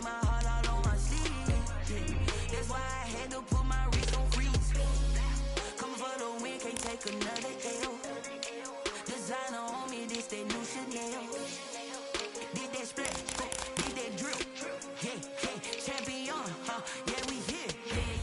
away my heart all on my sleeve. That's why I had to put my wrist on freeze. Coming for the win, can't take another L. Designer on me, this that new Chanel. Did that split, did that drill. Yeah, champion, yeah, we here.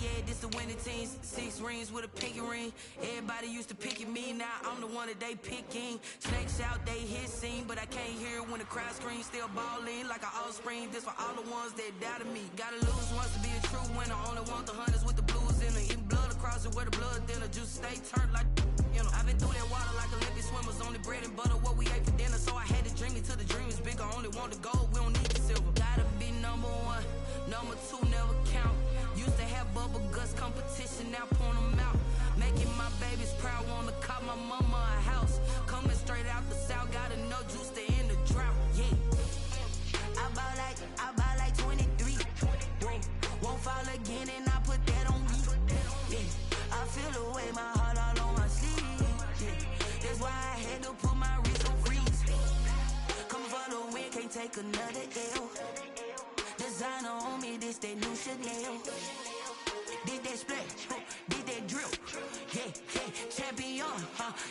Yeah, this the winning team. 6 rings with a pinky ring. Everybody used to picking me, now I'm the one that they picking. Snakes out, they hit scene, but I can't hear when the crowd screams. Still balling like an offspring. This for all the ones that doubted me. Gotta lose once to be a true winner. Only want the hunters with the blues in them. Eating blood across it where the blood thinner. Juice stay turned like, you know. I've been through that water like Olympic swimmers. Only bread and butter, what we ate for dinner. So I had to dream it till the dream is bigger. Only want the gold, we don't need the silver. Gotta be number 1, number 2 never count. Used to have bubble guts competition, now point them out. Making my babies proud, wanna cop my mama a house. Coming straight out the south, got enough juice to end the drought. Yeah, I buy like 23. Won't fall again, and I put that on me. Yeah, I feel the way my heart all on my sleeve. Yeah, that's why I had to put my wrist on freeze. Coming for the win, can't take another L. Designer on me, this that new Chanel. Did that split, did that drill. Yeah, champion,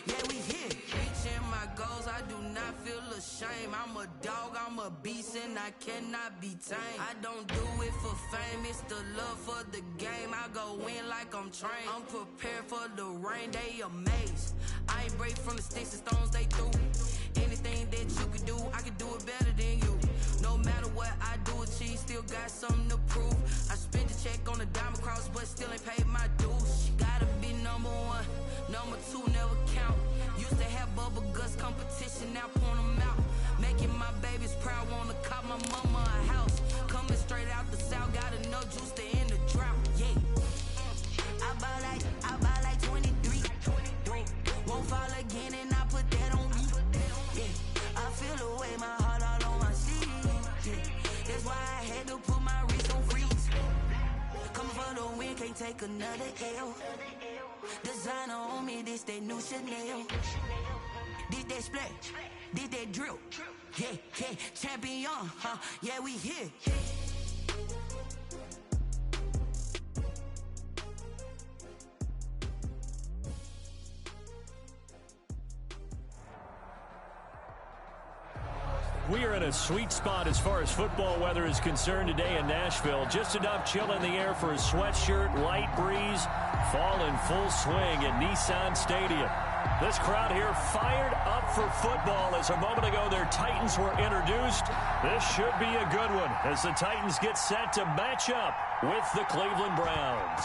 yeah, we here. Reaching my goals, I do not feel ashamed. I'm a dog, I'm a beast, and I cannot be tamed. I don't do it for fame, it's the love for the game. I go in like I'm trained. I'm prepared for the rain, they amazed. I ain't break from the sticks and stones they threw. Anything that you could do, I could do it better than you. No matter what I do, achieve, still got something to prove. I spent the check on the diamond cross, but still ain't paid my dues. Gotta be number 1, number 2 never count. Used to have bubble guts competition, now point them out. Making my babies proud, wanna cop my mama a house. Coming straight out the south, got enough juice to end the drought. Yeah, I buy like 23. Won't fall again, and I put that on me. Yeah, I feel the way my heart all on my sleeve. Yeah, that's why I had to put my wrist on freeze. Coming for the win, can't take another L. Designer on me, this that new Chanel. Did that split, did that drill. Yeah, champion, yeah, we here. We are in a sweet spot as far as football weather is concerned today in Nashville. Just enough chill in the air for a sweatshirt, light breeze, fall in full swing at Nissan Stadium. This crowd here fired up for football as a moment ago their Titans were introduced. This should be a good one as the Titans get set to match up with the Cleveland Browns.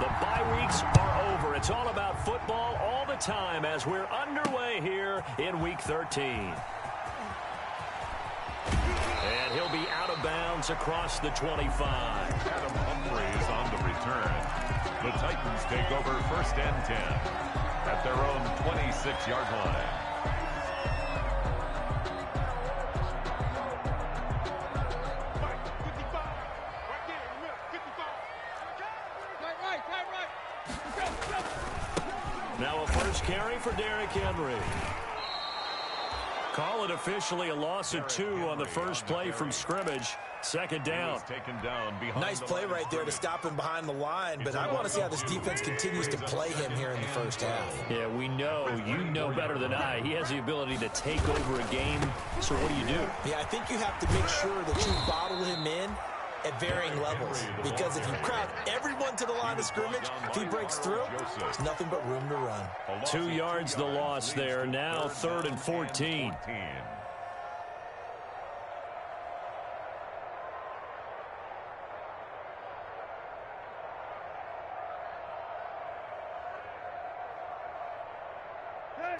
The bye weeks are over. It's all about football all the time as we're underway here in Week 13. And he'll be out of bounds across the 25. Adam Humphrey is on the return. The Titans take over 1st and 10 at their own 26-yard line. Now a first carry for Derrick Henry. Call it officially a loss of 2 on the first play from scrimmage. 2nd down. Nice play right there to stop him behind the line, but I want to see how this defense continues to play him here in the first half. Yeah, we know. You know better than I. He has the ability to take over a game. So what do? Yeah, I think you have to make sure that you bottle him in at varying levels, because if you crowd everyone to the line of scrimmage, if he breaks through, there's nothing but room to run. 2 yards the loss there. Now 3rd and 14.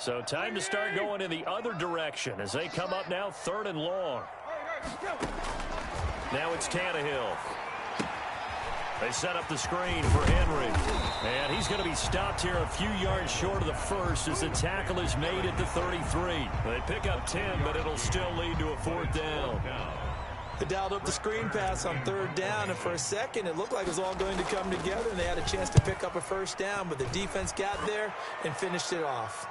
So time to start going in the other direction as they come up now 3rd and long. Now it's Tannehill. They set up the screen for Henry. And he's going to be stopped here a few yards short of the first as the tackle is made at the 33. They pick up 10, but it'll still lead to a 4th down. They dialed up the screen pass on 3rd down, and for a second it looked like it was all going to come together, and they had a chance to pick up a 1st down, but the defense got there and finished it off.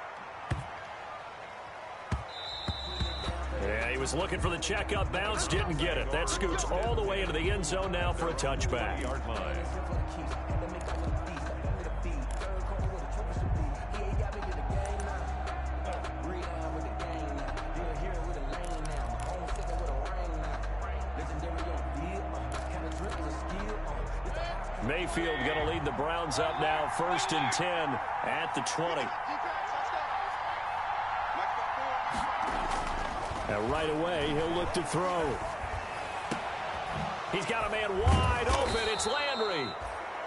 Yeah, He was looking for the checkup bounce, didn't get it. That scoots all the way into the end zone now for a touchback. Yard line. Mayfield going to lead the Browns up now, 1st and 10 at the 20. And right away, he'll look to throw. He's got a man wide open. It's Landry.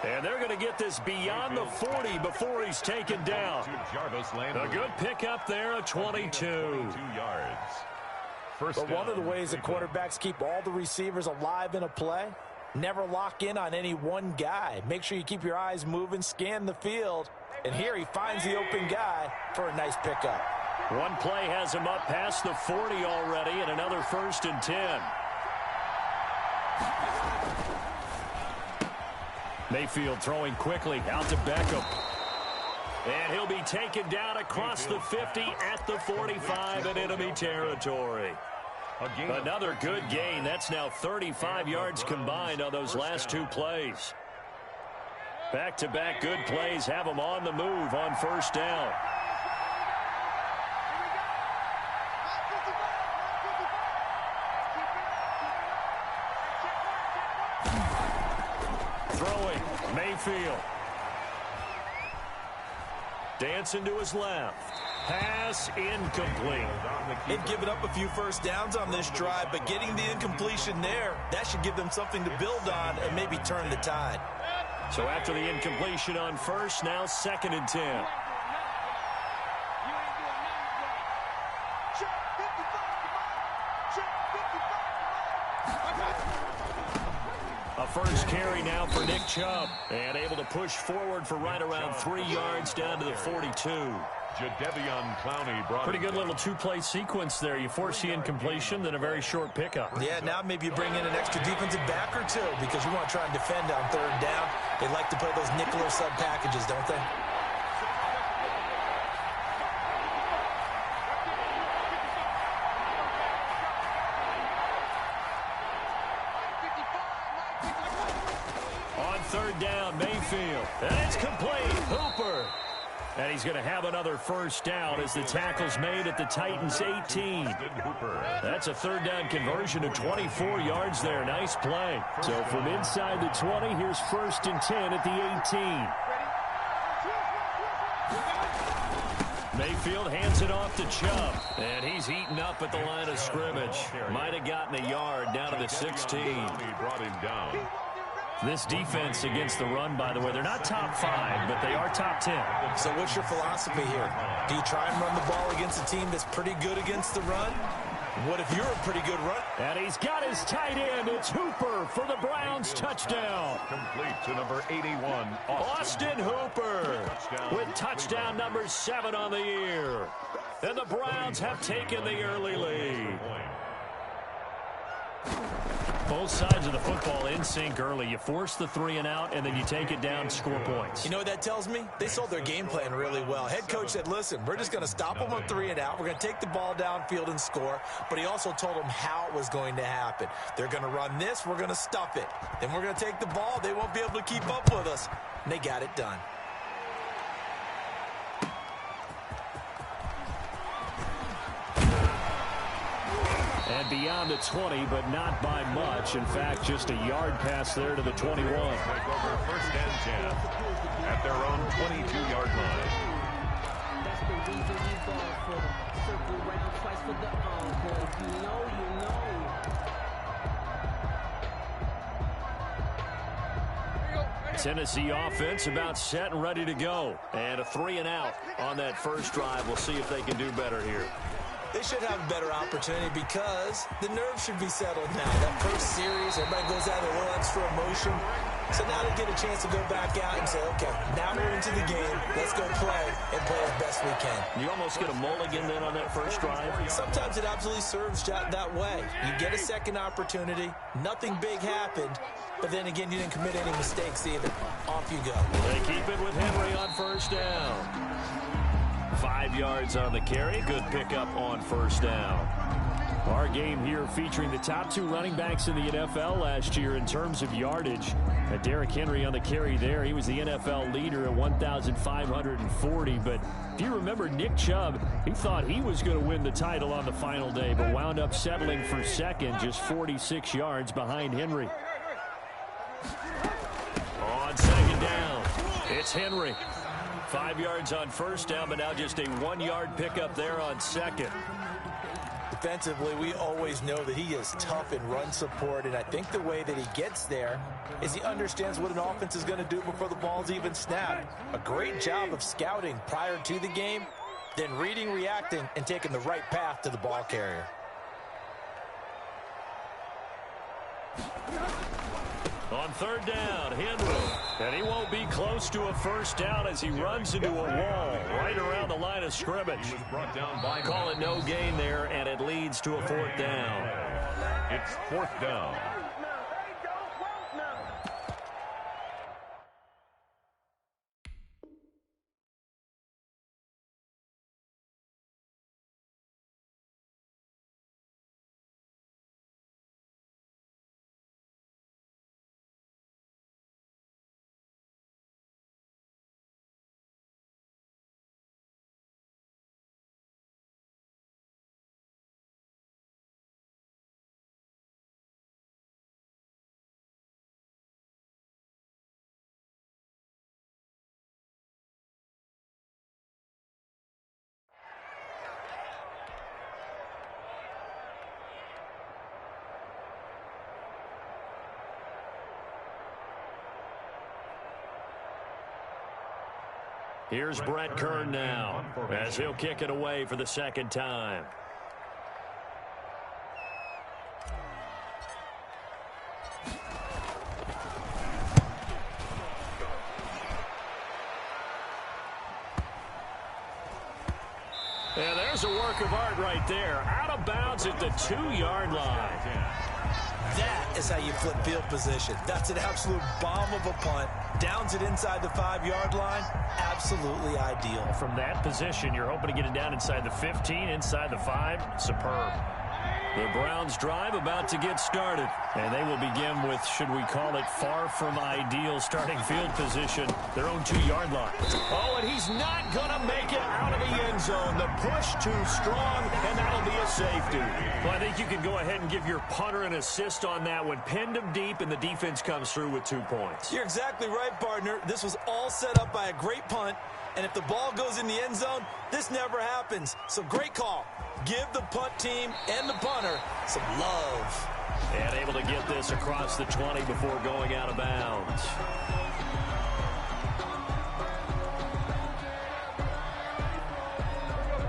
And they're going to get this beyond the 40 before he's taken down. A good pickup there, a 22. yards. But one of the ways that quarterbacks keep all the receivers alive in a play, never lock in on any one guy. Make sure you keep your eyes moving, scan the field. And here he finds the open guy for a nice pickup. One play has him up past the 40 already, and another 1st and 10. Mayfield throwing quickly out to Beckham. And he'll be taken down across the 50 at the 45 in enemy territory. Another good gain. That's now 35 yards combined on those last 2 plays. Back-to-back good plays have them on the move on 1st down. Throwing, Mayfield. Dancing to his left. Pass incomplete. They've given up a few first downs on this drive, but getting the incompletion there, that should give them something to build on and maybe turn the tide. So after the incompletion on 1st, now 2nd and 10. A first carry now for Nick Chubb. And able to push forward for right around 3 yards down to the 42. Jadeveon Clowney brought Pretty good little 2-play sequence there. You force the incompletion, then a very short pickup. Yeah, now maybe you bring in an extra defensive back or 2 because you want to try and defend on 3rd down. They like to play those nickel or sub packages, don't they? On 3rd down, Mayfield. And it's complete. Hooper. And he's going to have another 1st down as the tackle's made at the Titans' 18. That's a 3rd down conversion to 24 yards there. Nice play. So from inside the 20, here's 1st and 10 at the 18. Mayfield hands it off to Chubb. And he's heating up at the line of scrimmage. Might have gotten a yard down to the 16. brought him down. This defense against the run, by the way, they're not top 5, but they are top 10. So what's your philosophy here? Do you try and run the ball against a team that's pretty good against the run? What if you're a pretty good run? And he's got his tight end. It's Hooper for the Browns touchdown. Complete to number 81, Austin Hooper with touchdown number 7 on the year. And the Browns have taken the early lead. Both sides of the football in sync early. You force the 3 and out, and then you take it down, score points. You know what that tells me? They sold their game plan really well. Head coach said, listen, we're just going to stop them on 3 and out. We're going to take the ball downfield and score. But he also told them how it was going to happen. They're going to run this. We're going to stuff it. Then we're going to take the ball. They won't be able to keep up with us. And they got it done. And beyond the 20, but not by much. In fact, just a yard pass there to the 21. Take over 1st and 10 at their own 22-yard line. That's the reason we ball for. Circle round twice for the encore. If you know, you know. Tennessee offense about set and ready to go. And a 3 and out on that first drive. We'll see if they can do better here. They should have a better opportunity because the nerves should be settled now. That first series, everybody goes out with a little extra emotion. So now they get a chance to go back out and say, okay, now we're into the game. Let's go play and play as best we can. You almost get a mulligan then on that first drive. Sometimes it absolutely serves that way. You get a second opportunity. Nothing big happened. But then again, you didn't commit any mistakes either. Off you go. They keep it with Henry on 1st down. 5 yards on the carry. Good pickup on 1st down. Our game here featuring the top 2 running backs in the NFL last year in terms of yardage. Derrick Henry on the carry there. He was the NFL leader at 1,540. But if you remember Nick Chubb, he thought he was going to win the title on the final day, but wound up settling for second, just 46 yards behind Henry. On second down, it's Henry. 5 yards on first down, but now just a 1-yard pickup there on second. Defensively, we always know that he is tough in run support, and I think the way that he gets there is he understands what an offense is going to do before the ball's even snapped. A great job of scouting prior to the game, then reading, reacting, and taking the right path to the ball carrier. On third down, Henry. And he won't be close to a first down as he runs into a wall right around the line of scrimmage. Call it no gain there, and it leads to a 4th down. It's 4th down. Here's Brett Kern now as he'll kick it away for the 2nd time. And there's a work of art right there. Out of bounds at the 2-yard line. That is how you flip field position. That's an absolute bomb of a punt. Downs it inside the 5-yard line. Absolutely ideal. From that position, you're hoping to get it down inside the 15, inside the 5. Superb. The Browns drive about to get started. And they will begin with, should we call it, far from ideal starting field position, their own 2-yard line. Oh, and he's not going to make it out of the end zone. The push too strong, and that'll be a safety. Well, I think you can go ahead and give your punter an assist on that one. Pinned him deep, and the defense comes through with 2 points. You're exactly right, partner. This was all set up by a great punt. And if the ball goes in the end zone, this never happens. So great call. Give the punt team and the punter some love. And able to get this across the 20 before going out of bounds.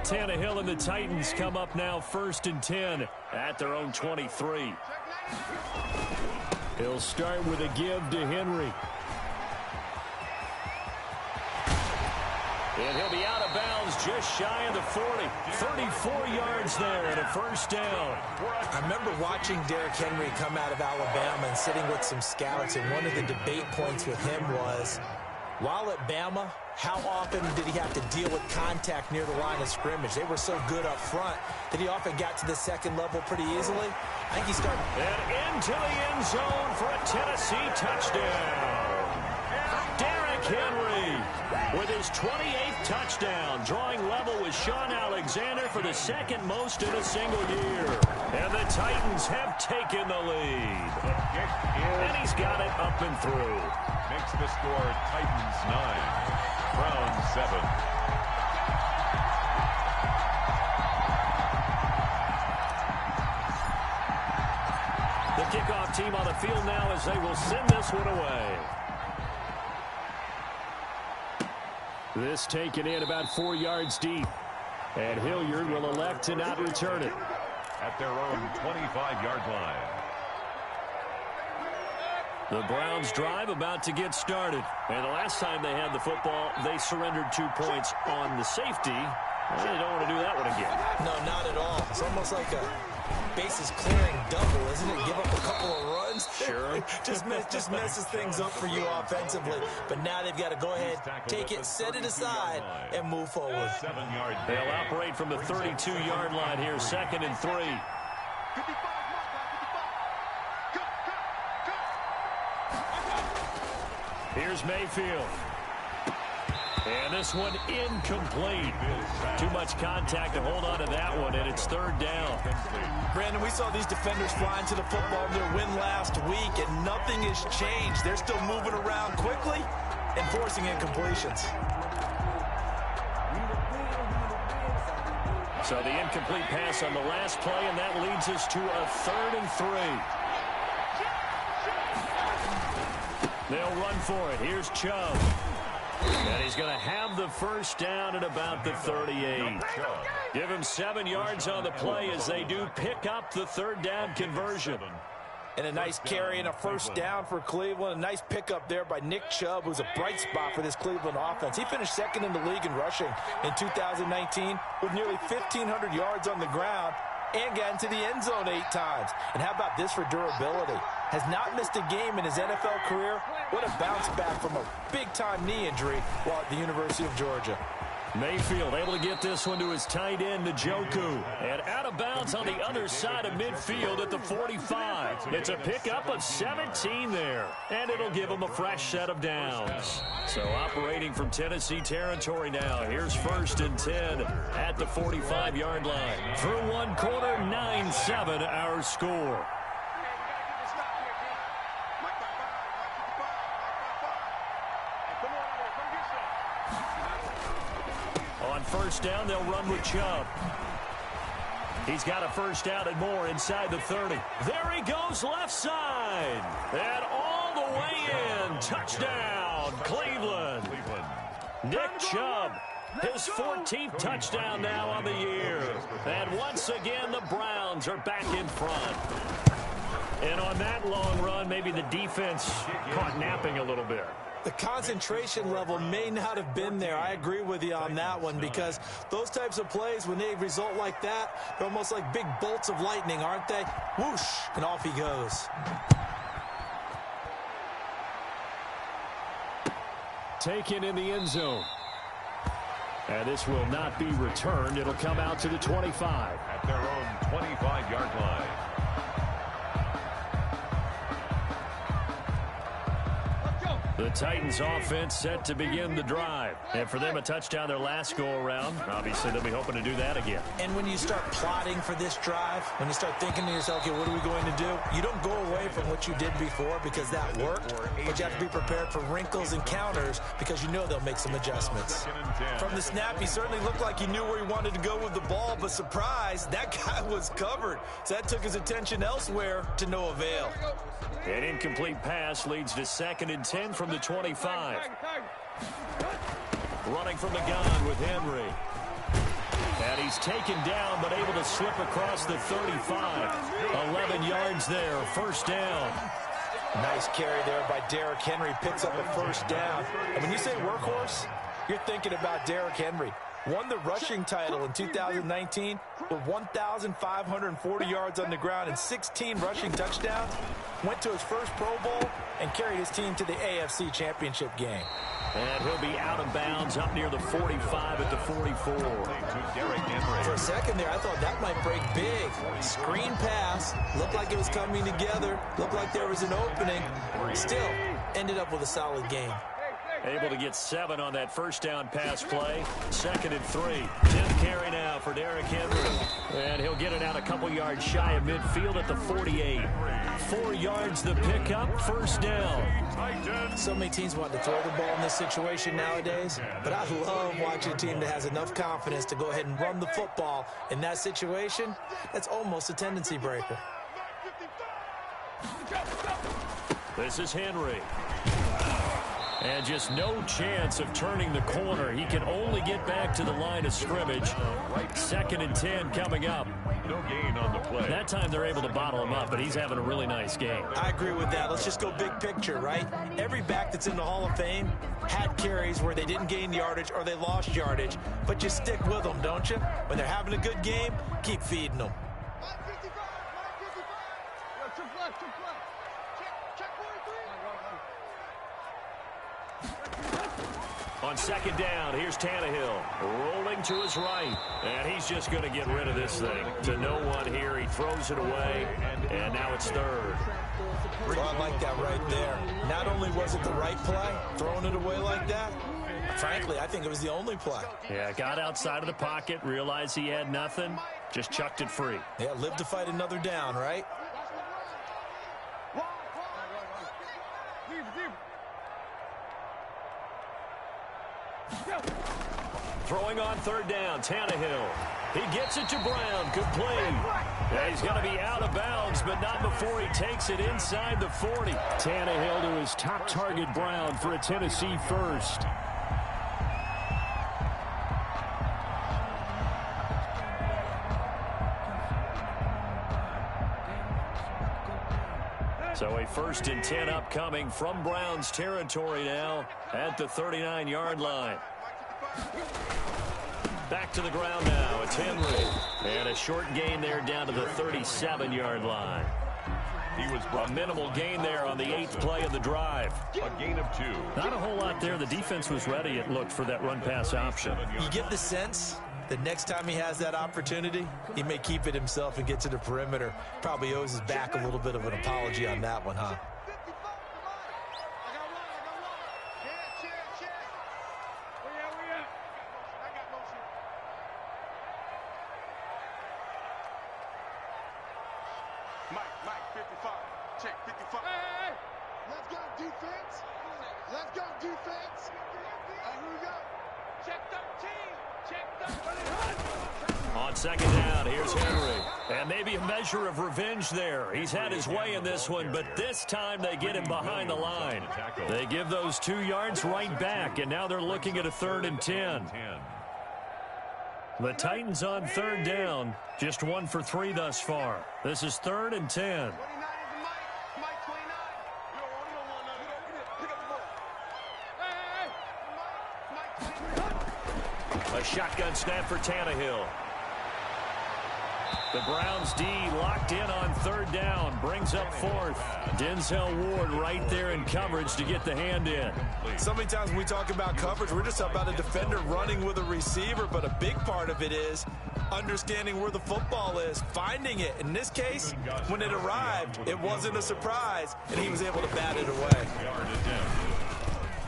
Tannehill and the Titans come up now 1st and 10 at their own 23. He'll start with a give to Henry. And he'll be out of bounds just shy of the 40. 34 yards there and a 1st down. I remember watching Derrick Henry come out of Alabama and sitting with some scouts, and one of the debate points with him was, while at Bama, how often did he have to deal with contact near the line of scrimmage? They were so good up front that he often got to the 2nd level pretty easily. I think he started. And into the end zone for a Tennessee touchdown. Derrick Henry with his 28th touchdown, drawing level with Sean Alexander for the 2nd most in a single year. And the Titans have taken the lead. And he's got it up and through. Makes the score Titans 9, Browns 7. The kickoff team on the field now as they will send this one away. This taken in about 4 yards deep. And Hilliard will elect to not return it. At their own 25-yard line. The Browns drive about to get started. And the last time they had the football, they surrendered 2 points on the safety. They don't want to do that one again. No, not at all. It's almost like a bases clearing double, isn't it? Give up a couple of runs. Sure. just messes things up for you offensively. But now they've got to go ahead, take it, set it aside, and move forward. 7-yard. They'll operate from the 32-yard line here, 2nd and 3. Here's Mayfield. And this one incomplete. Too much contact to hold on to that one, and it's third down. Brandon, we saw these defenders flying to the football in their win last week, and nothing has changed. They're still moving around quickly and forcing incompletions. So the incomplete pass on the last play, and that leads us to a 3rd and 3. They'll run for it. Here's Chubb. And he's going to have the first down at about the 38. Give him 7 yards on the play as they do pick up the 3rd down conversion. And a nice carry and a first down for Cleveland. A nice pickup there by Nick Chubb, who's a bright spot for this Cleveland offense. He finished 2nd in the league in rushing in 2019 with nearly 1,500 yards on the ground and got into the end zone 8 times. And how about this for durability? Has not missed a game in his NFL career. What a bounce back from a big-time knee injury while at the University of Georgia. Mayfield able to get this one to his tight end, Njoku. And out of bounds on the other side of midfield at the 45. It's a pickup of 17 there. And it'll give him a fresh set of downs. So operating from Tennessee territory now. Here's 1st and 10 at the 45-yard line. Through one quarter, 9-7 our score. On first down, they'll run with Chubb. He's got a first down and more inside the 30. There he goes, left side. And all the way in. Touchdown, Cleveland. Nick Chubb, his 14th touchdown now on the year. And once again, the Browns are back in front. And on that long run, maybe the defense caught napping a little bit. The concentration level may not have been there. I agree with you on that one, because those types of plays, when they result like that, they're almost like big bolts of lightning, aren't they? Whoosh, and off he goes. Taken in the end zone. And this will not be returned. It'll come out to the 25. At their own 25-yard line. The Titans offense set to begin the drive. And for them, a touchdown their last go-around. Obviously, they'll be hoping to do that again. And when you start plotting for this drive, when you start thinking to yourself, okay, what are we going to do? You don't go away from what you did before because that worked, but you have to be prepared for wrinkles and counters because you know they'll make some adjustments. From the snap, he certainly looked like he knew where he wanted to go with the ball, but surprise, that guy was covered. So that took his attention elsewhere to no avail. An incomplete pass leads to 2nd and 10 from the 25. Running from the gun with Henry. And he's taken down, but able to slip across the 35. 11 yards there, first down. Nice carry there by Derrick Henry. Picks up a first down. And when you say workhorse, you're thinking about Derrick Henry. Won the rushing title in 2019 with 1,540 yards on the ground and 16 rushing touchdowns. Went to his first Pro Bowl and carried his team to the AFC Championship game. And he'll be out of bounds up near the 45 at the 44. For a second there, I thought that might break big. Screen pass. Looked like it was coming together. Looked like there was an opening. Still, ended up with a solid game. Able to get 7 on that first down pass play. 2nd and 3. 10th carry now for Derrick Henry. And he'll get it out a couple yards shy of midfield at the 48. 4 yards the pickup, first down. So many teams want to throw the ball in this situation nowadays, but I love watching a team that has enough confidence to go ahead and run the football. In that situation, that's almost a tendency breaker. This is Henry. And just no chance of turning the corner. He can only get back to the line of scrimmage. 2nd and 10 coming up. No gain on the play. That time they're able to bottle him up, but he's having a really nice game. I agree with that. Let's just go big picture, right? Every back that's in the Hall of Fame had carries where they didn't gain yardage or they lost yardage, but you stick with them, don't you? When they're having a good game, keep feeding them. On second down, here's Tannehill rolling to his right, and he's just going to get rid of this thing to no one here. He throws it away, and now it's third. Well, I like that right there. Not only was it the right play, throwing it away like that, frankly, I think it was the only play. Yeah, got outside of the pocket, realized he had nothing, just chucked it free. Yeah, live to fight another down, right? Throwing on third down, Tannehill. He gets it to Brown. Good play. Yeah, he's going to be out of bounds, but not before he takes it inside the 40. Tannehill to his top target, Brown, for a Tennessee first. So a 1st and 10 upcoming from Browns territory now at the 39-yard line. Back to the ground now. It's Henry. And a short gain there down to the 37-yard line. He was a minimal gain there on the 8th play of the drive. A gain of 2. Not a whole lot there. The defense was ready, it looked, for that run-pass option. You get the sense that next time he has that opportunity, he may keep it himself and get to the perimeter. Probably owes his back a little bit of an apology on that one, huh? Mike, 55. Check, 55. Hey. Let's go, defense. Let's go, defense. Here we go. Check 13. Check 13. On second down, here's Henry. And maybe a measure of revenge there. He's had his way in this one, but this time they get him behind the line. They give those 2 yards right back, and now they're looking at a 3rd and 10. The Titans on third down, just 1 for 3 thus far. This is 3rd and 10. A shotgun snap for Tannehill. The Browns D locked in on third down, brings up 4th. Denzel Ward right there in coverage to get the hand in. So many times when we talk about coverage, we're just about a defender running with a receiver, but a big part of it is understanding where the football is, finding it. In this case, when it arrived, it wasn't a surprise, and he was able to bat it away.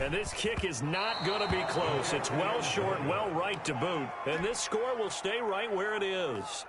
And this kick is not going to be close. It's well short, well right to boot. And this score will stay right where it is.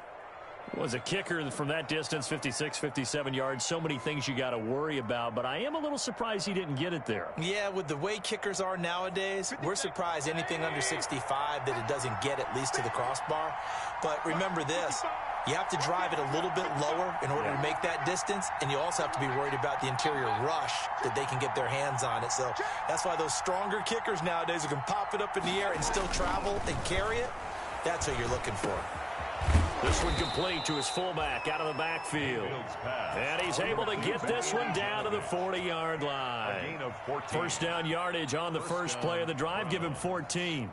Was a kicker from that distance, 56, 57 yards. So many things you got to worry about, but I am a little surprised he didn't get it there. Yeah, with the way kickers are nowadays, we're surprised anything under 65 that it doesn't get at least to the crossbar. But remember this, you have to drive it a little bit lower in order to make that distance, and you also have to be worried about the interior rush that they can get their hands on it. So that's why those stronger kickers nowadays who can pop it up in the air and still travel and carry it, that's what you're looking for. This one complete to his fullback out of the backfield. And he's able to get this one down to the 40-yard line. 1st down yardage on the first play of the drive. Give him 14.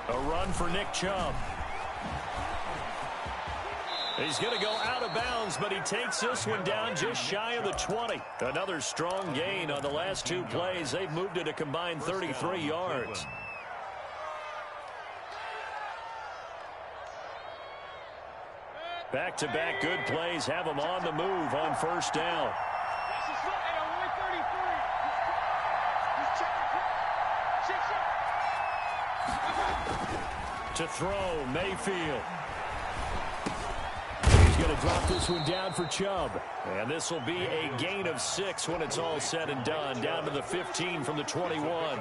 A run for Nick Chubb. He's going to go out of bounds, but he takes this one down just shy of the 20. Another strong gain on the last 2 plays. They've moved it a combined 33 yards. Back-to-back good plays have them on the move on 1st down. To throw, Mayfield. Going to drop this one down for Chubb. And this will be a gain of 6 when it's all said and done. Down to the 15 from the 21.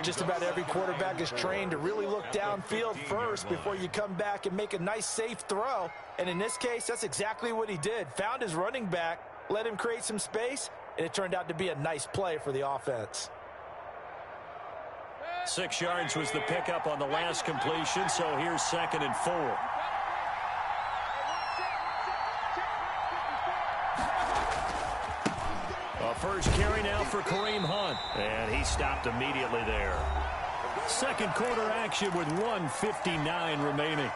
Just about every quarterback is trained to really look downfield first before you come back and make a nice, safe throw. And in this case, that's exactly what he did. Found his running back, let him create some space, and it turned out to be a nice play for the offense. 6 yards was the pickup on the last completion, so here's 2nd and 4. First carry now for Kareem Hunt. And he stopped immediately there. Second quarter action with 1:59 remaining.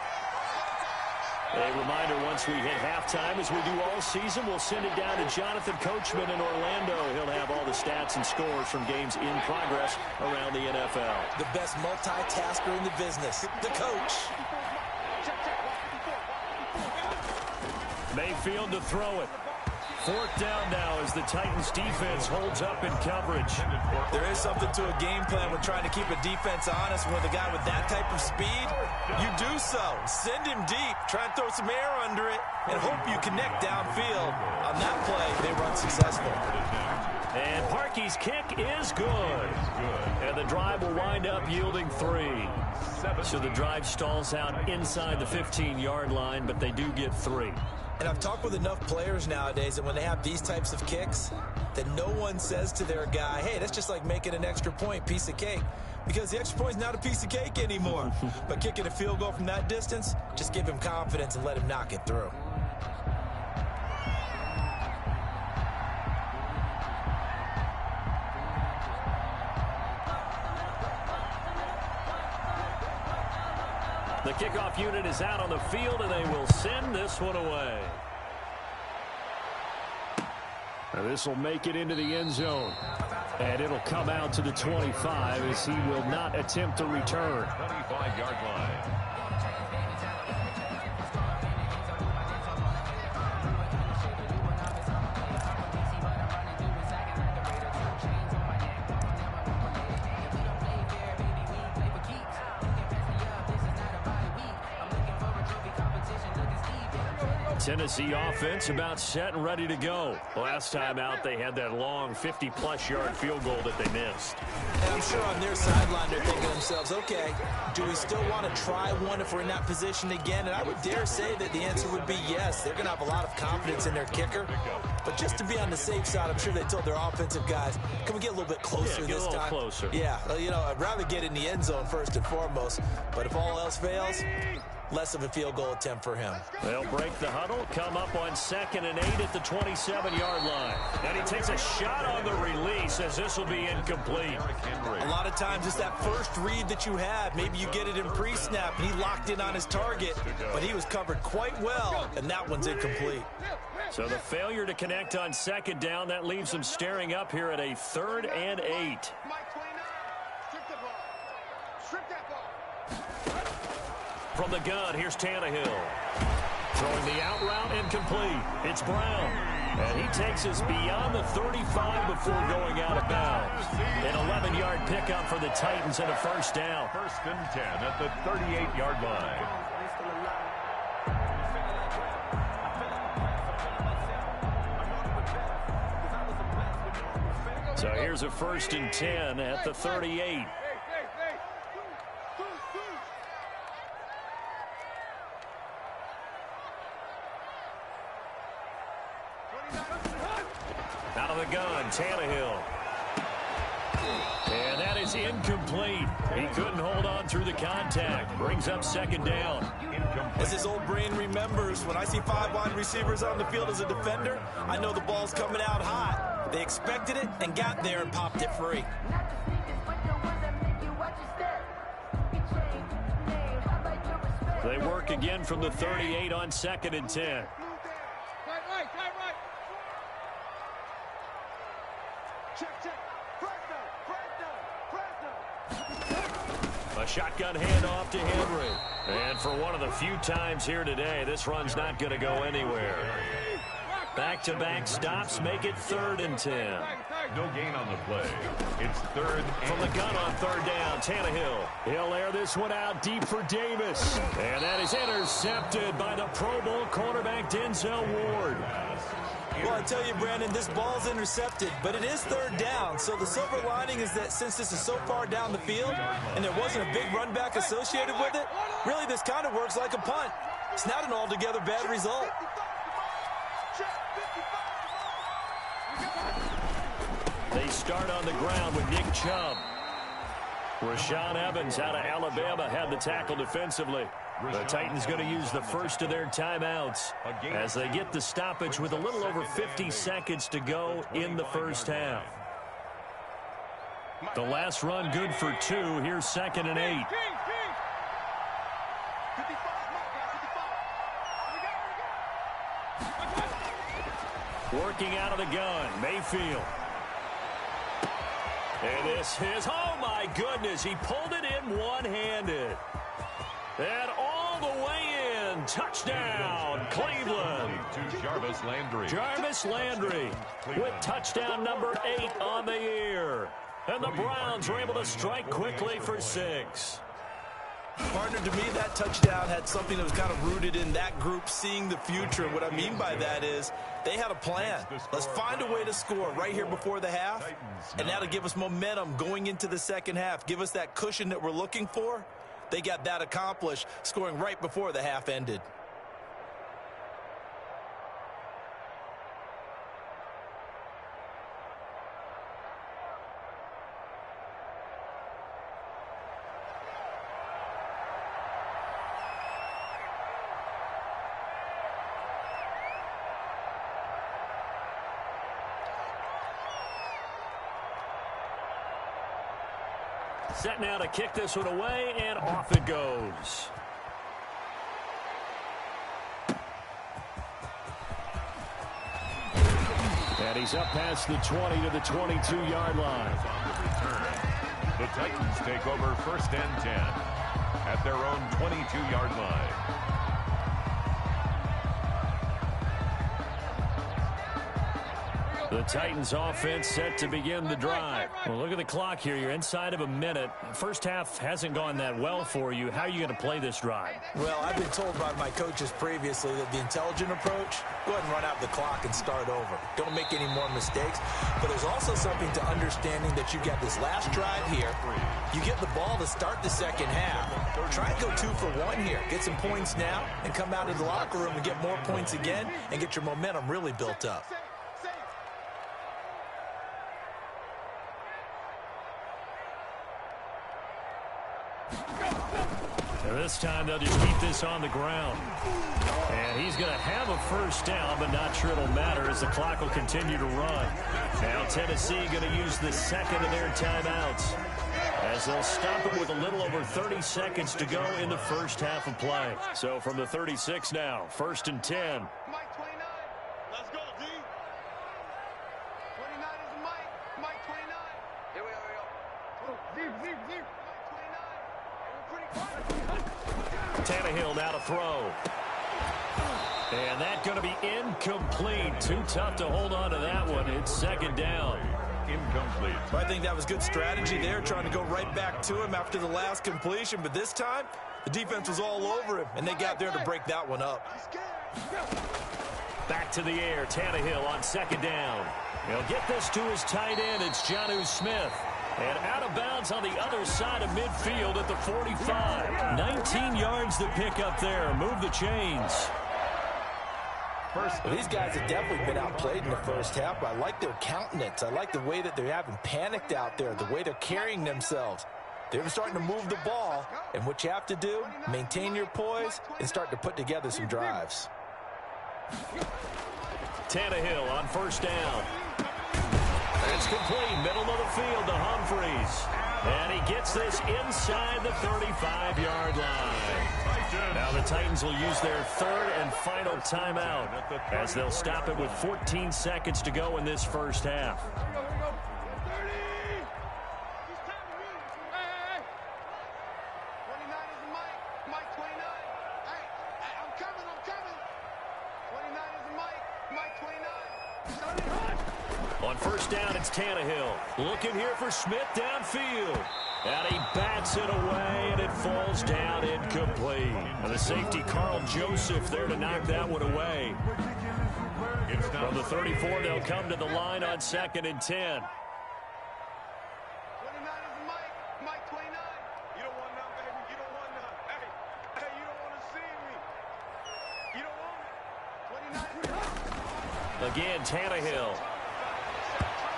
A reminder, once we hit halftime, as we do all season, we'll send it down to Jonathan Coachman in Orlando. He'll have all the stats and scores from games in progress around the NFL. The best multitasker in the business, the coach. Mayfield to throw it. Fourth down now as the Titans defense holds up in coverage. There is something to a game plan when trying to keep a defense honest. With a guy with that type of speed, you do so. Send him deep. Try and throw some air under it and hope you connect downfield. On that play, they run successful. And Parkey's kick is good. And the drive will wind up yielding 3. So the drive stalls out inside the 15-yard line, but they do get 3. And I've talked with enough players nowadays that when they have these types of kicks, that no one says to their guy, hey, that's just like making an extra point, piece of cake. Because the extra point is not a piece of cake anymore. But kicking a field goal from that distance, just give him confidence and let him knock it through. The kickoff unit is out on the field, and they will send this one away. Now this will make it into the end zone. And it'll come out to the 25 as he will not attempt to return. 25-yard line. Tennessee offense about set and ready to go. Last time out, they had that long 50-plus yard field goal that they missed. And I'm sure on their sideline they're thinking to themselves, okay, do we still want to try one if we're in that position again? And I would dare say that the answer would be yes. They're going to have a lot of confidence in their kicker. But just to be on the safe side, I'm sure they told their offensive guys, can we get a little bit closer this time? Closer. Yeah, you know, I'd rather get in the end zone first and foremost. But if all else fails, less of a field goal attempt for him. They'll break the huddle, come up on 2nd and 8 at the 27-yard line. And he takes a shot on the release as this will be incomplete. A lot of times it's that first read that you have. Maybe you get it in pre-snap and he locked in on his target, but he was covered quite well, and that one's incomplete. So the failure to connect on 2nd down, that leaves them staring up here at a 3rd and 8. From the gun, here's Tannehill. Throwing the out route, incomplete. It's Brown. And he takes us beyond the 35 before going out of bounds. An 11-yard pickup for the Titans and a first down. 1st and 10 at the 38-yard line. So here's a 1st and 10 at the 38. Out of the gun, Tannehill. And that is incomplete. He couldn't hold on through the contact. Brings up 2nd down. As his old brain remembers, when I see 5 wide receivers on the field as a defender, I know the ball's coming out hot. They expected it and got there and popped it free. They work again from the 38 on 2nd and 10. A shotgun handoff to Henry. And for one of the few times here today, this run's not going to go anywhere. Back-to-back stops make it 3rd and 10. No gain on the play. It's 3rd. From the gun on 3rd down, Tannehill. He'll air this one out deep for Davis. And that is intercepted by the Pro Bowl cornerback Denzel Ward. Well, I tell you, Brandon, this ball's intercepted, but it is 3rd down. So the silver lining is that since this is so far down the field and there wasn't a big run back associated with it, really this kind of works like a punt. It's not an altogether bad result. They start on the ground with Nick Chubb. Rashaan Evans out of Alabama had the tackle defensively. The Titans going to use the first of their timeouts as they get the stoppage with a little over 50 seconds to go in the first half. The last run good for 2. Here's 2nd and 8. Working out of the gun, Mayfield. And this is, oh my goodness, he pulled it in one-handed. And all the way in, touchdown, Cleveland. To Jarvis Landry. Jarvis Landry with touchdown number 8 on the year. And the Browns were able to strike quickly for 6. Partner, to me, that touchdown had something that was kind of rooted in that group seeing the future. And what I mean by that is they had a plan. Let's find a way to score right here before the half, and that'll give us momentum going into the second half, give us that cushion that we're looking for. They got that accomplished, scoring right before the half ended. Set now to kick this one away, and off it goes. And he's up past the 20 to the 22-yard line. The Titans take over 1st and 10 at their own 22-yard line. The Titans offense set to begin the drive. Well, look at the clock here. You're inside of a minute. First half hasn't gone that well for you. How are you going to play this drive? Well, I've been told by my coaches previously that the intelligent approach, go ahead and run out the clock and start over. Don't make any more mistakes. But there's also something to understanding that you got this last drive here. You get the ball to start the second half. Try and go 2 for 1 here. Get some points now and come out of the locker room and get more points again and get your momentum really built up. And this time they'll just keep this on the ground. And he's going to have a first down, but not sure it'll matter as the clock will continue to run. Now Tennessee going to use the second of their timeouts as they'll stop it with a little over 30 seconds to go in the first half of play. So from the 36 now, 1st and 10. Mike 29. Let's go, D. 29 is Mike. Mike 29. Here we go. Mike 29. Tannehill now to throw. And that's going to be incomplete. Too tough to hold on to that one. It's 2nd down. Incomplete. I think that was good strategy there, trying to go right back to him after the last completion. But this time, the defense was all over him, and they got there to break that one up. Back to the air. Tannehill on 2nd down. He'll get this to his tight end. It's Jonnu Smith. And out of bounds on the other side of midfield at the 45. 19 yards to pick up there. Move the chains. Well, these guys have definitely been outplayed in the first half, but I like their countenance. I like the way that they haven't panicked out there, the way they're carrying themselves. They're starting to move the ball, and what you have to do, maintain your poise and start to put together some drives. Tannehill on 1st down. It's complete, middle of the field to Humphries. And he gets this inside the 35-yard line. Now the Titans will use their 3rd and final timeout as they'll stop it with 14 seconds to go in this first half. On 1st down, it's Tannehill. Looking here for Smith downfield. And he bats it away, and it falls down incomplete. And the safety, Carl Joseph, there to knock that one away. From the 34, they'll come to the line on 2nd and 10. Again, Tannehill.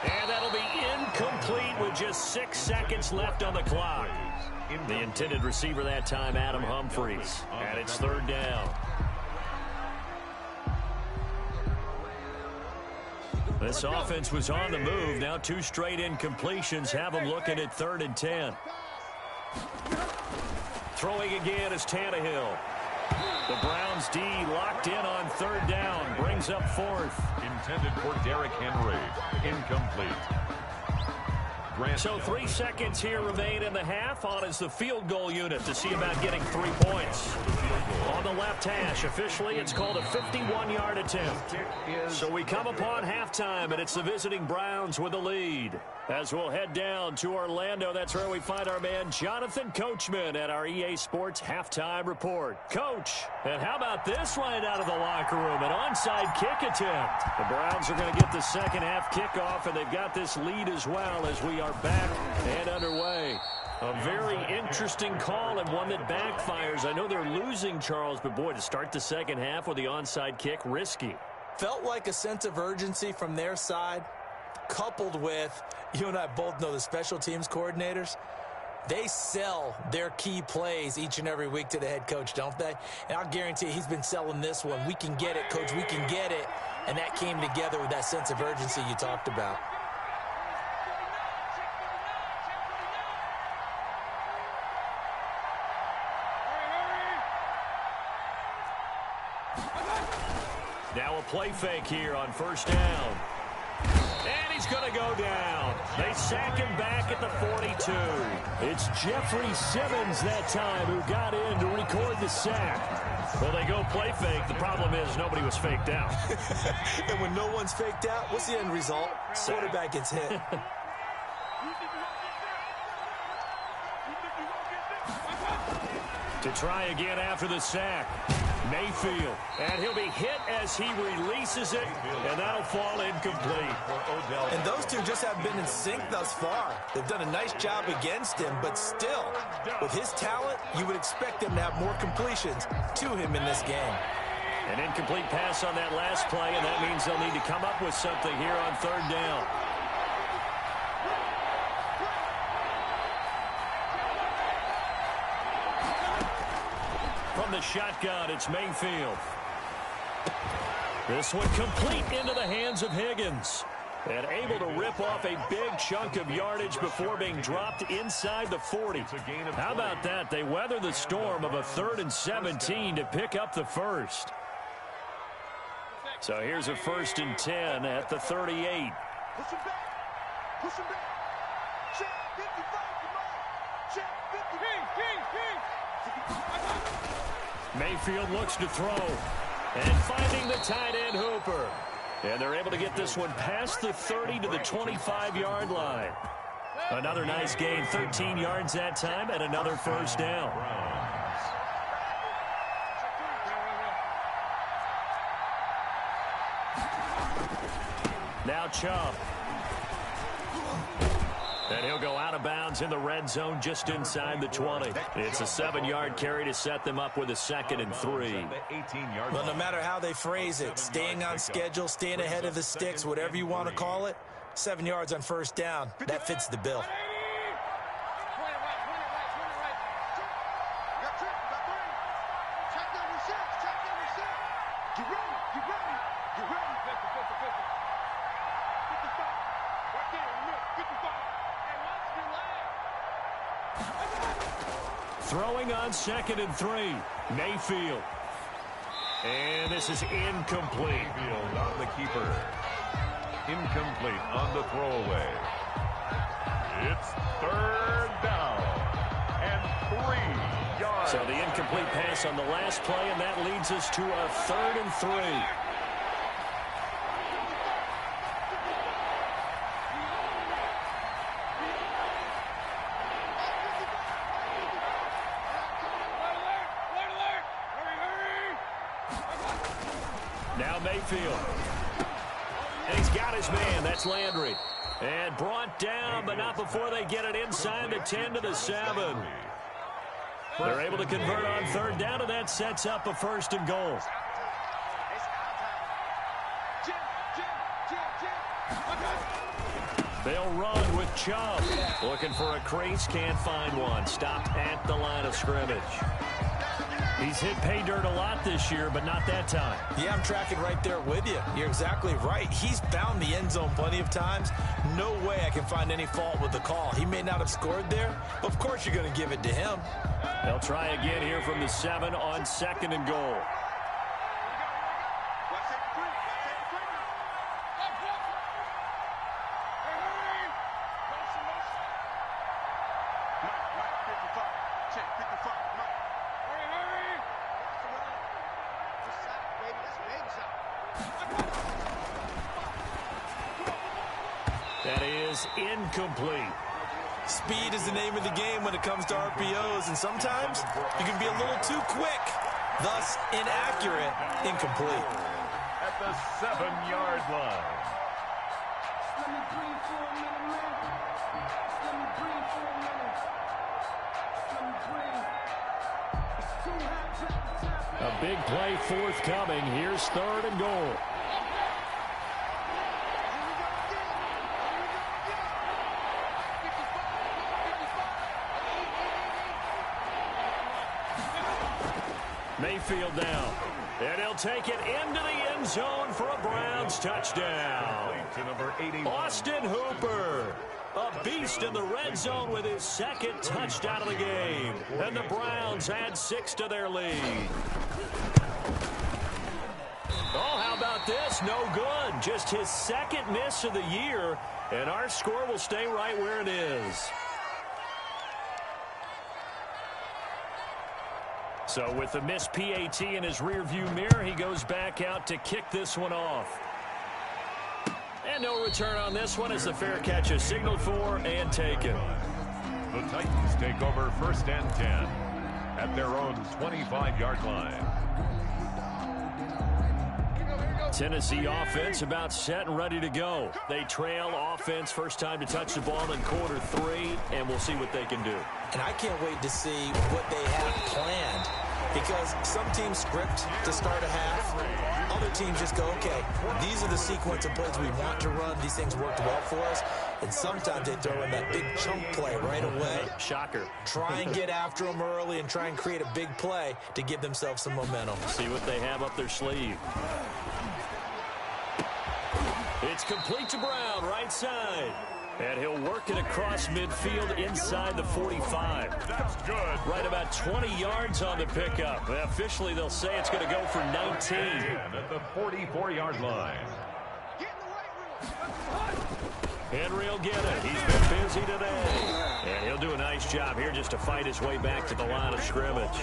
And that'll be incomplete with just 6 seconds left on the clock. The intended receiver that time, Adam Humphries. And it's 3rd down. This offense was on the move. Now 2 straight incompletions have them looking at 3rd and 10. Throwing again is Tannehill. The Browns D locked in on third down. Brings up fourth. Intended for Derrick Henry. Incomplete. So 3 seconds here remain in the half. On is the field goal unit to see about getting 3 points. On the left hash, officially, it's called a 51-yard attempt. So we come upon halftime, and it's the visiting Browns with the lead. As we'll head down to Orlando, that's where we find our man Jonathan Coachman at our EA Sports Halftime Report. Coach, and how about this right out of the locker room? An onside kick attempt. The Browns are going to get the second half kickoff, and they've got this lead as well as we are back and underway. A very interesting call and one that backfires. I know they're losing, Charles, but boy, to start the second half with the onside kick, risky. Felt like a sense of urgency from their side, coupled with, you and I both know the special teams coordinators, they sell their key plays each and every week to the head coach, don't they? And I'll guarantee you he's been selling this one. We can get it, coach, we can get it. And that came together with that sense of urgency you talked about. Now a play fake here on first down. And he's going to go down. They sack him back at the 42. It's Jeffrey Simmons that time who got in to record the sack. Well, they go play fake. The problem is nobody was faked out. And when no one's faked out, what's the end result? Quarterback gets hit. To try again after the sack. Mayfield, and he'll be hit as he releases it, and that'll fall incomplete. And those two just haven't been in sync thus far. They've done a nice job against him, but still, with his talent, you would expect him to have more completions to him in this game. An incomplete pass on that last play, and that means they'll need to come up with something here on third down. From the shotgun, it's Mayfield. This one complete into the hands of Higgins. And able to rip off a big chunk of yardage before being dropped inside the 40. How about that? They weather the storm of a 3rd and 17 to pick up the first. So here's a 1st and 10 at the 38. Push him back. Push him back. Check 55. Come on. Check 50. Mayfield looks to throw. And finding the tight end Hooper. And they're able to get this one past the 30 to the 25-yard line. Another nice gain, 13 yards that time, and another first down. Now Chubb. And he'll go out of bounds in the red zone just inside the 20. It's a 7-yard carry to set them up with a 2nd and 3. Well, no matter how they phrase it, staying on schedule, staying ahead of the sticks, whatever you want to call it, 7 yards on first down, that fits the bill. Throwing on 2nd and 3. Mayfield. And this is incomplete. Mayfield on the keeper. Incomplete on the throwaway. It's 3rd down and 3 yards. So the incomplete pass on the last play, and that leads us to a 3rd and 3. Now Mayfield. And he's got his man. That's Landry. And brought down, but not before they get it inside the 10 to the 7. They're able to convert on 3rd down, and that sets up a 1st and goal. They'll run with Chubb. Looking for a crease, can't find one. Stopped at the line of scrimmage. He's hit pay dirt a lot this year, but not that time. Yeah, I'm tracking right there with you. You're exactly right. He's found the end zone plenty of times. No way I can find any fault with the call. He may not have scored there, but of course you're going to give it to him. They'll try again here from the 7 on 2nd and goal. That is incomplete. Speed is the name of the game when it comes to RPOs, and sometimes you can be a little too quick, thus inaccurate, incomplete. At the 7-yard line. A big play forthcoming. Here's 3rd and goal. Mayfield down. And he'll take it into the end zone for a Browns touchdown. To number 81. Austin Hooper, a beast in the red zone with his 2nd touchdown of the game. And the Browns add 6 to their lead. Oh, how about this? No good. Just his 2nd miss of the year. And our score will stay right where it is. So with the missed PAT in his rearview mirror, he goes back out to kick this one off. And no return on this one as the fair catch is signaled for and taken. The Titans take over 1st and 10 at their own 25-yard line. Tennessee offense about set and ready to go. They trail offense first time to touch the ball in quarter 3, and we'll see what they can do. And I can't wait to see what they have planned, because some teams script to start a half. Other teams just go, okay, these are the sequence of plays we want to run. These things worked well for us. And sometimes they throw in that big chunk play right away. Shocker. Try and get after them early and try and create a big play to give themselves some momentum. See what they have up their sleeve. It's complete to Brown, right side. And he'll work it across midfield inside the 45. That's good. Right about 20 yards on the pickup. Officially, they'll say it's going to go for 19. And at the 44-yard line. Henry will get it. He's been busy today. And he'll do a nice job here just to fight his way back to the line of scrimmage.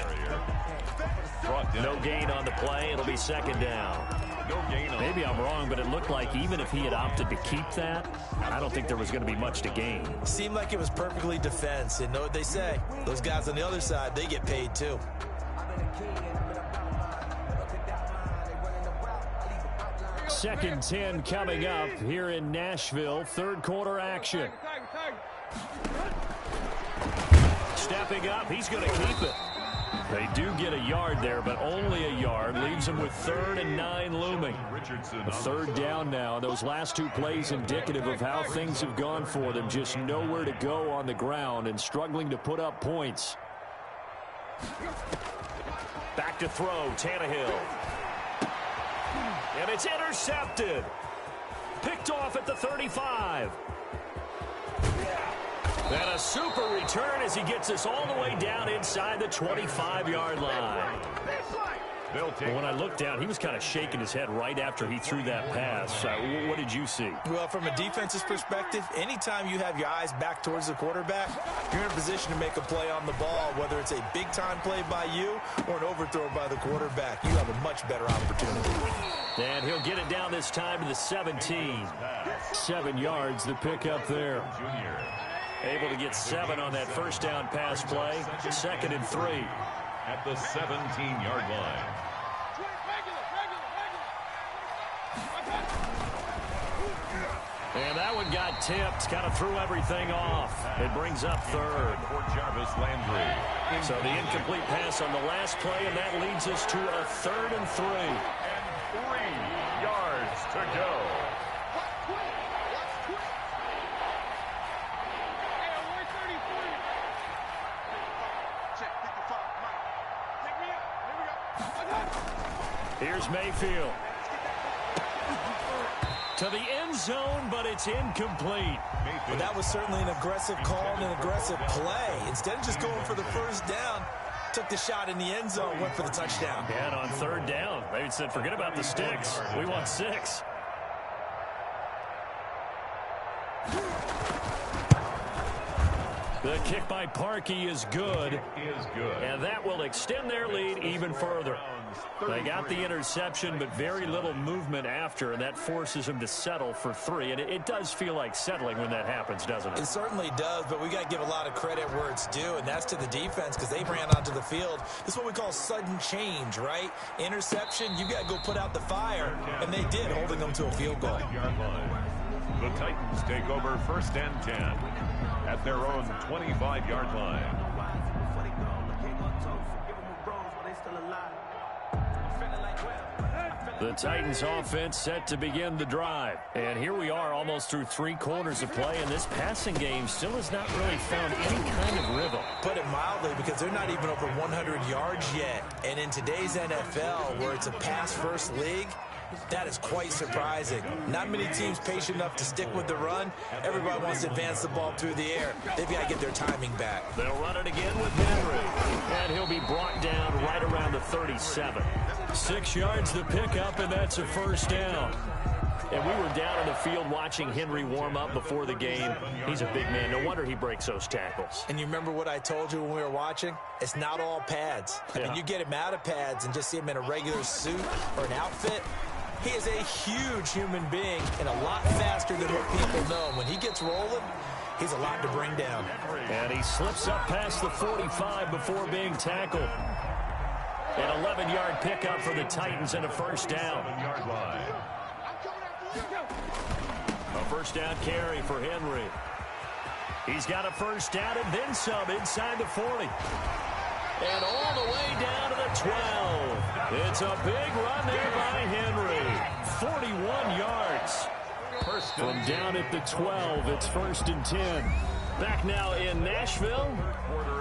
No gain on the play. It'll be 2nd down. No gain on. Maybe I'm wrong, but it looked like even if he had opted to keep that, I don't think there was going to be much to gain. Seemed like it was perfectly defense. And know what they say? Those guys on the other side, they get paid too. Second 10 coming up here in Nashville. 3rd quarter action. Stepping up, he's going to keep it. They do get a yard there, but only a yard. Leaves them with 3rd and 9 looming. A 3rd down now. Those last 2 plays indicative of how things have gone for them. Just nowhere to go on the ground and struggling to put up points. Back to throw, Tannehill. And it's intercepted. Picked off at the 35. And a super return as he gets us all the way down inside the 25-yard line. When I looked down, he was kind of shaking his head right after he threw that pass. What did you see? Well, from a defense's perspective, anytime you have your eyes back towards the quarterback, you're in a position to make a play on the ball, whether it's a big-time play by you or an overthrow by the quarterback. You have a much better opportunity. And he'll get it down this time to the 17. 7 yards, the pickup there. Able to get 7 on that first down pass play. 2nd and 3. At the 17-yard line. And that one got tipped, kind of threw everything off. It brings up 3rd. For Jarvis Landry. So the incomplete pass on the last play, and that leads us to a 3rd and 3. And 3 yards to go. Here's Mayfield. To the end zone, but it's incomplete. But that was certainly an aggressive call and an aggressive play. Instead of just going for the first down, took the shot in the end zone, went for the touchdown. Yeah, and on third down, they said, forget about the sticks. We want 6. The kick by Parkey is good. And that will extend their lead even further. They got the interception, but very little movement after, and that forces them to settle for 3. And it does feel like settling when that happens, doesn't it? It certainly does, but we got to give a lot of credit where it's due, and that's to the defense because they ran onto the field. This is what we call sudden change, right? Interception, you got to go put out the fire, and they did, holding them to a field goal. The Titans take over 1st and 10 at their own 25-yard line. The Titans offense set to begin the drive. And here we are almost through 3 quarters of play, and this passing game still has not really found any kind of rhythm. Put it mildly, because they're not even over 100 yards yet. And in today's NFL, where it's a pass-first league, that is quite surprising. Not many teams patient enough to stick with the run. Everybody wants to advance the ball through the air. They've got to get their timing back. They'll run it again with Henry. And he'll be brought down right around the 37. 6 yards the pickup, and that's a first down. And we were down in the field watching Henry warm up before the game. He's a big man. No wonder he breaks those tackles. And you remember what I told you when we were watching? It's not all pads. I mean, you get him out of pads and just see him in a regular suit or an outfit. He is a huge human being and a lot faster than what people know. When he gets rolling, he's a lot to bring down. And he slips up past the 45 before being tackled. An 11-yard pickup for the Titans and a first down. A first down carry for Henry. He's got a first down and then some inside the 40. And all the way down to the 12. It's a big run there by Henry. 41 yards. From down at the 12, it's 1st and 10. Back now in Nashville.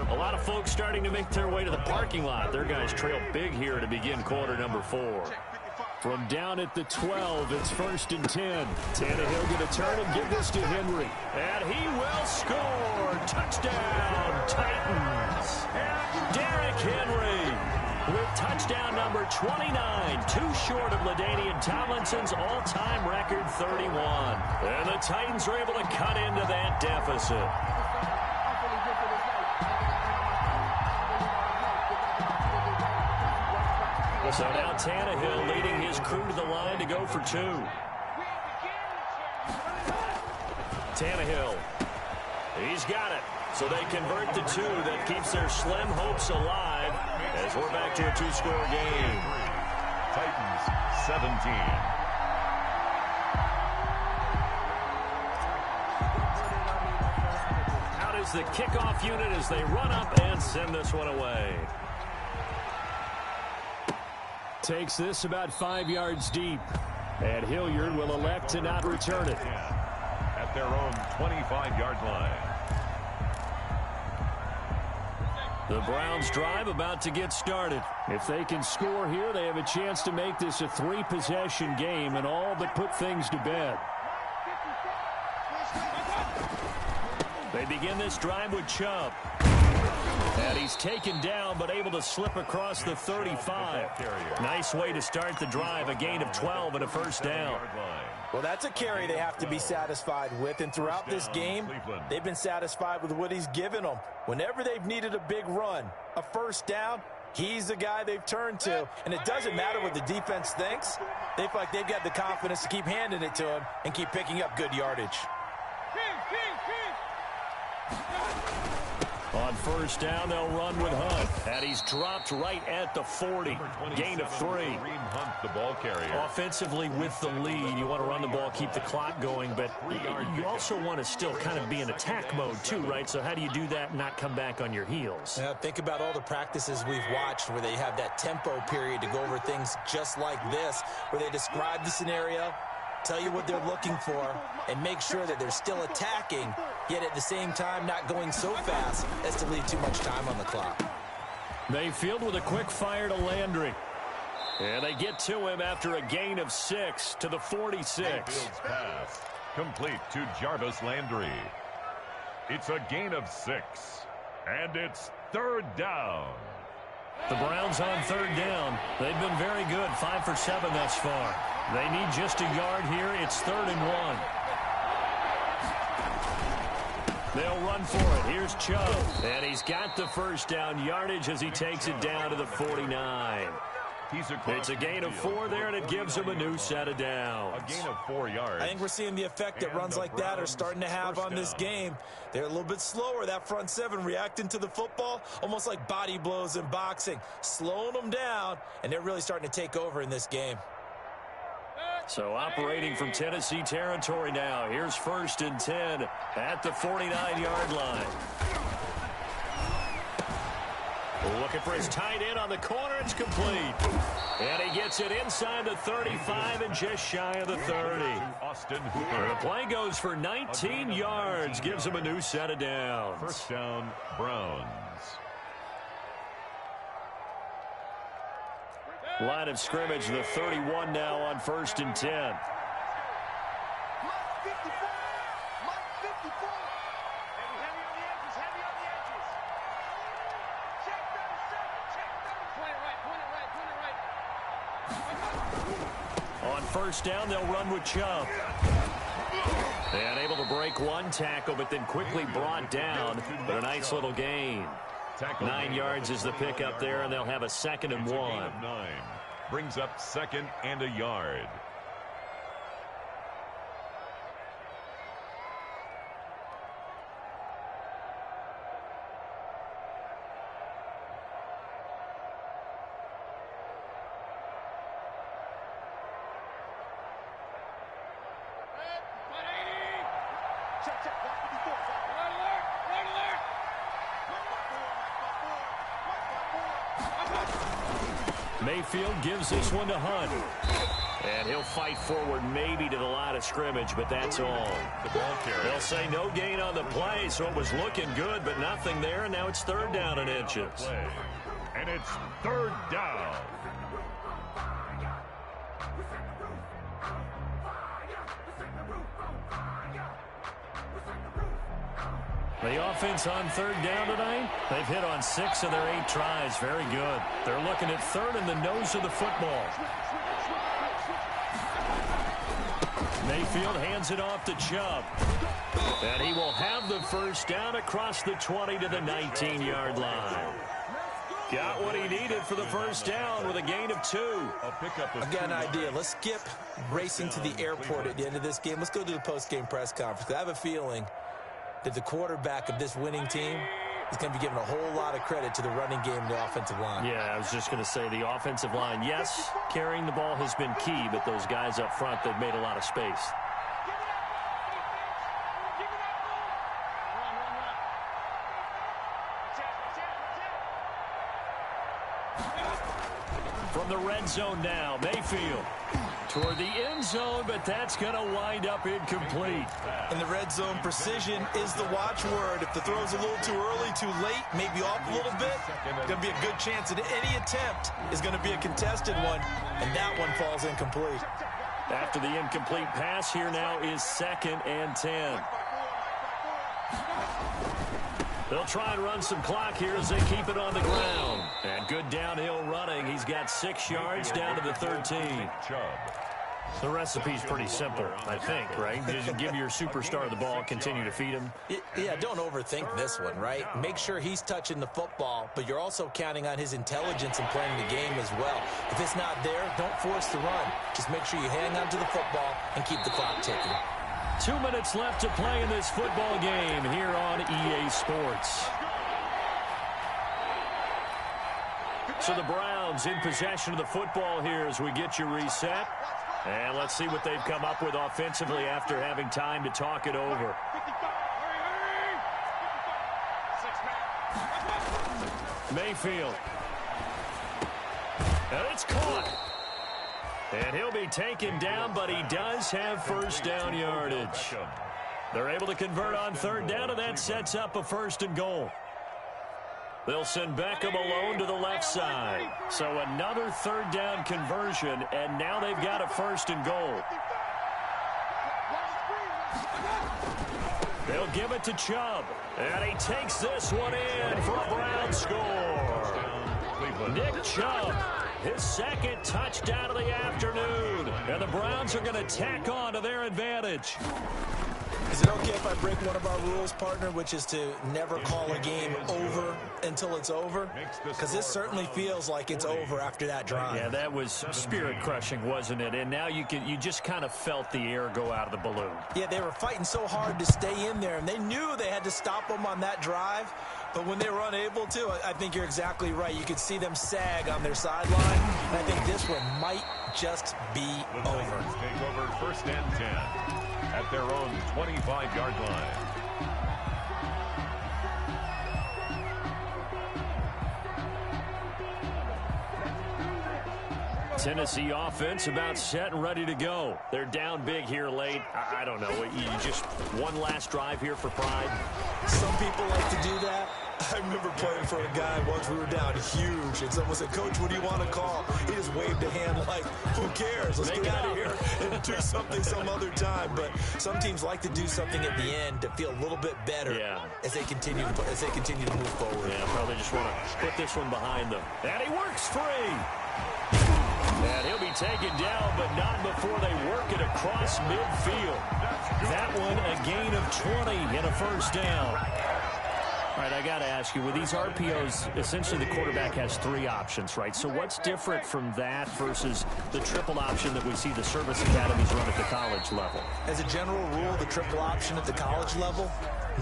A lot of folks starting to make their way to the parking lot. Their guys trail big here to begin quarter number 4. From down at the 12, it's 1st and 10. Tannehill going to turn and give this to Henry. And he will score. Touchdown, Titans. Derrick Henry with touchdown number 29. Too short of LaDainian Tomlinson's all-time record 31. And the Titans are able to cut into that deficit. So now Tannehill leading his crew to the line to go for 2. Tannehill. He's got it. So they convert the 2. That keeps their slim hopes alive as we're back to a 2-score game. Titans 17. Out is the kickoff unit as they run up and send this one away. Takes this about 5 yards deep. And Hilliard will elect to not return it. At their own 25-yard line. The Browns drive about to get started. If they can score here, they have a chance to make this a 3-possession game and all but put things to bed. They begin this drive with Chubb. And he's taken down, but able to slip across the 35. Nice way to start the drive, a gain of 12 and a first down. Well, that's a carry they have to be satisfied with, and throughout this game, they've been satisfied with what he's given them. Whenever they've needed a big run, a first down, he's the guy they've turned to. And it doesn't matter what the defense thinks. They feel like they've got the confidence to keep handing it to him and keep picking up good yardage. On first down, they'll run with Hunt. And he's dropped right at the 40. Gain of 3. Hunt, the ball carrier. Offensively with the lead, you want to run the ball, keep the clock going, but you also want to still kind of be in attack mode too, right? So how do you do that and not come back on your heels? Yeah, think about all the practices we've watched where they have that tempo period to go over things just like this, where they describe the scenario, tell you what they're looking for, and make sure that they're still attacking, yet at the same time not going so fast as to leave too much time on the clock. Mayfield with a quick fire to Landry. And they get to him after a gain of 6 to the 46. Mayfield's pass complete to Jarvis Landry. It's a gain of 6, and it's third down. The Browns on third down. They've been very good, 5 for 7 thus far. They need just a yard here. It's 3rd and 1. They'll run for it. Here's Chubb. And he's got the first down yardage as he takes it down to the 49. It's a gain of 4 there, and it gives him a new set of downs. A gain of 4 yards. I think we're seeing the effect that runs like that are starting to have on this game. They're a little bit slower, that front 7, reacting to the football, almost like body blows in boxing, slowing them down, and they're really starting to take over in this game. So operating from Tennessee territory now. Here's 1st and 10 at the 49-yard line. Looking for his tight end on the corner. It's complete. And he gets it inside the 35 and just shy of the 30. Austin And the play goes for 19 yards. Gives him a new set of downs. First down, Browns. Line of scrimmage, the 31 now on 1st and 10. Mark 54. Mark 54. Heavy on the edges. Heavy on the edges. Check 37. Check 37. Point it right. Point it right. On 1st down, they'll run with Chubb. And able to break one tackle, but then quickly brought down. But a nice little gain. 9 yards is the pickup there, and they'll have a 2nd and 1. 9. Brings up 2nd and a yard. Mayfield gives this one to Hunt. And he'll fight forward maybe to the line of scrimmage, but that's all. The ball carrier. They'll say no gain on the play, so it was looking good, but nothing there, and now it's 3rd down and inches. And it's 3rd down. The offense on 3rd down tonight, they've hit on 6 of their 8 tries. Very good. They're looking at 3rd in the nose of the football. Mayfield hands it off to Chubb. And he will have the 1st down across the 20 to the 19-yard line. Got what he needed for the 1st down with a gain of 2. I've got an idea. Let's skip racing to the airport at the end of this game. Let's go to the post-game press conference. I have a feeling that the quarterback of this winning team is going to be given a whole lot of credit to the running game and the offensive line. Yeah, I was just going to say the offensive line, yes, carrying the ball has been key, but those guys up front, they've made a lot of space. From the red zone now, Mayfield toward the end zone, but that's going to wind up incomplete. In the red zone, precision is the watchword. If the throw's a little too early, too late, maybe off a little bit, going to be a good chance that any attempt is going to be a contested one, and that one falls incomplete. After the incomplete pass, here now is 2nd and 10. They'll try and run some clock here as they keep it on the ground. And good downhill running. He's got 6 yards down to the 13. The recipe's pretty simple, I think, right? Just give your superstar the ball, continue to feed him. Yeah, don't overthink this one, right? Make sure he's touching the football, but you're also counting on his intelligence in playing the game as well. If it's not there, don't force the run. Just make sure you hang on to the football and keep the clock ticking. 2 minutes left to play in this football game here on EA Sports. So the Browns in possession of the football here as we get you reset. And let's see what they've come up with offensively after having time to talk it over. Mayfield. And it's caught. And he'll be taken down, but he does have 1st down yardage. They're able to convert on 3rd down, and that sets up a 1st and goal. They'll send Beckham alone to the left side. So another third down conversion, and now they've got a 1st and goal. They'll give it to Chubb, and he takes this one in for a Brown score. Nick Chubb, his 2nd touchdown of the afternoon, and the Browns are going to tack on to their advantage. Is it okay if I break one of our rules, partner, which is to never call a game over until it's over? Because this certainly feels like it's over after that drive. Yeah, that was spirit-crushing, wasn't it? And now you just kind of felt the air go out of the balloon. Yeah, they were fighting so hard to stay in there, and they knew they had to stop them on that drive. But when they were unable to, I think you're exactly right. You could see them sag on their sideline, and I think this one might just be over. Take over 1st and 10 at their own 25-yard line. Tennessee offense about set and ready to go. They're down big here late. I don't know. You just one last drive here for pride. Some people like to do that. I remember playing for a guy once. We were down huge, and someone said, "Coach, what do you want to call?" He just waved a hand like, "Who cares? Let's get out of here and do something some other time." But some teams like to do something at the end to feel a little bit better as they continue to move forward. Yeah, probably just want to put this one behind them. And he works free. And he'll be taken down, but not before they work it across midfield. That one a gain of 20 and a 1st down. All right, I got to ask you, with these RPOs, essentially the quarterback has 3 options, right? So what's different from that versus the triple option that we see the service academies run at the college level? As a general rule, the triple option at the college level,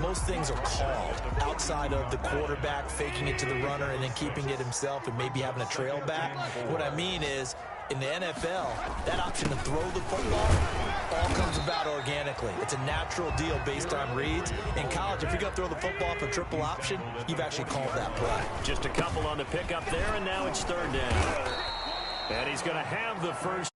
most things are called outside of the quarterback faking it to the runner and then keeping it himself and maybe having a trail back. What I mean is, in the NFL, that option to throw the football all comes about organically. It's a natural deal based on reads. In college, if you're going to throw the football for triple option, you've actually called that play. Just a couple on the pickup there, and now it's 3rd down. And he's going to have the 1st.